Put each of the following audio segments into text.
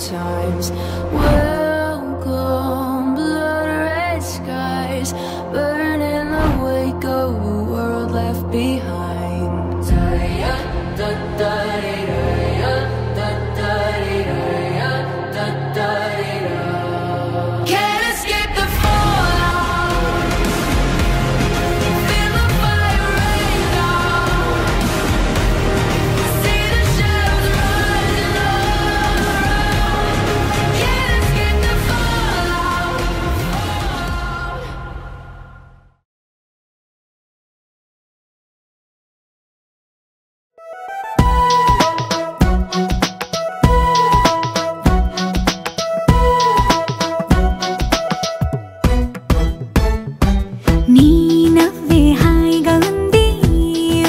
times. Welcome, blood red skies, burning the wake of a world left behind. Can't escape the fallout. Feel the fire rain down. See the shadows rising all around. Can't escape the fallout. నీ నవ్వే హాయిగా ఉంది,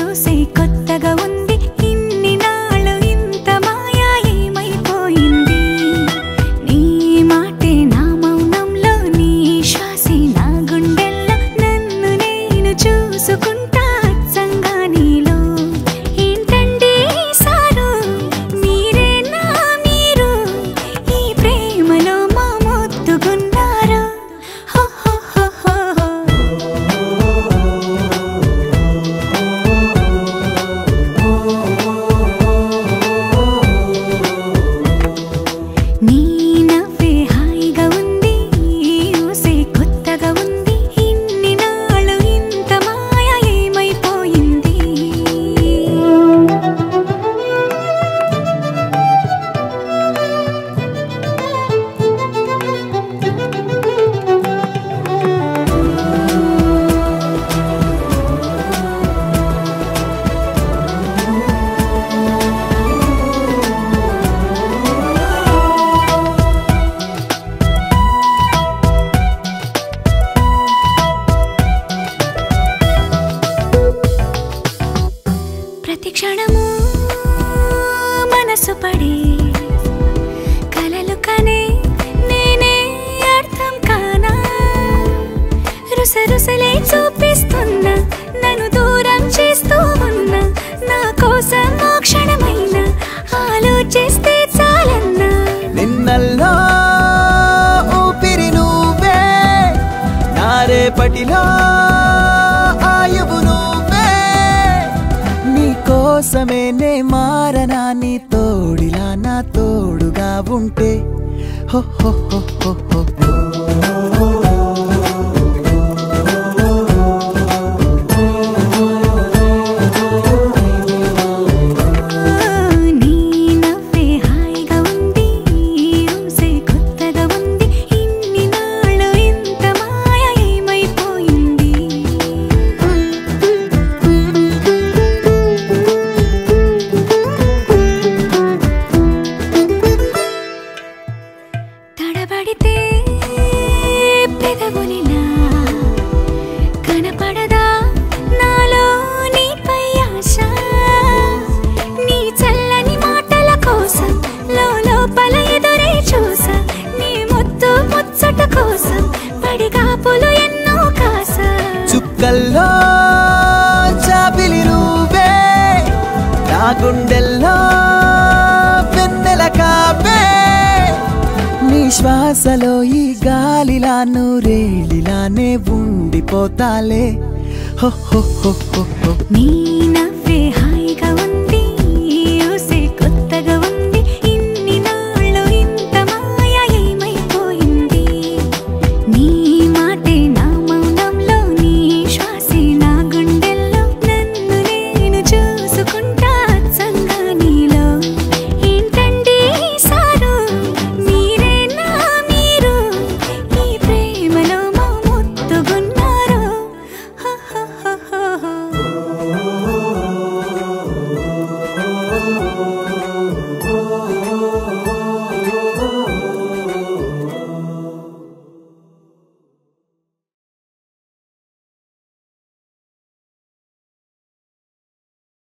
ఊసే కొత్తగా ఉంది, ఇన్ని నాళ్ళు ఇంత మాయా ఏమైపోయింది. నీ మాటే నా మౌనంలో, నీ శ్వాసే నా గుండెల్లో, నన్ను నేను చూసుకుంటా అచ్చంగా నీలో. ఏంటండి సారు, మీరేనా మీరు ఈ ప్రేమలో మా ముద్దుగున్నారు. హో హో హో హో హో. నీ నవ్వే హాయిగా ఉంది, ఊసే కొత్తగా ఉంది, ఇన్ని నాళ్ళు ఇంత మాయ ఏమైపోయింది. ప్రతి క్షణము మనసు పడే కలలు కనే నేనే అర్థం కానా. రుసరుసలే చూపిస్తున్నా, నన్ను దూరం చేస్తూ ఉన్నా, నా కోసం ఓ క్షణమైన ఆలోచిస్తే చాలన్నా. నిన్నల్లో ఊపిరి నువ్వే, నా రేపటిలో ఆయువు నువ్వే. నీ కోసమే నే మారనా, నీ తోడిలా నా తోడుగా ఉంటే. హో హో హో హో హో. నీ నవ్వే హాయిగా ఉంది, ఊసే కొత్తగా ఉంది, ఇన్ని నాళ్ళు ఇంత మాయ ఏమైపోయింది. తడబడితే పెదవులిలా కనపడదా నాలో నీపై ఆశ. నీ చల్లని మాటల కోసం లోపల ఎదురే చూసా, నీ ముద్దు ముచ్చట కోసం పడిగాపులు ఎన్నో కాసా. చుక్కల్లో చాపిలి నువ్వే, నా గుండెల్లో వెన్నెల కాపే. నీ శ్వాసలో ఈ గాలిలా నూరేలిలానే ఉండిపోతాలే. హో హో హో హో హో. నీ నవ్వే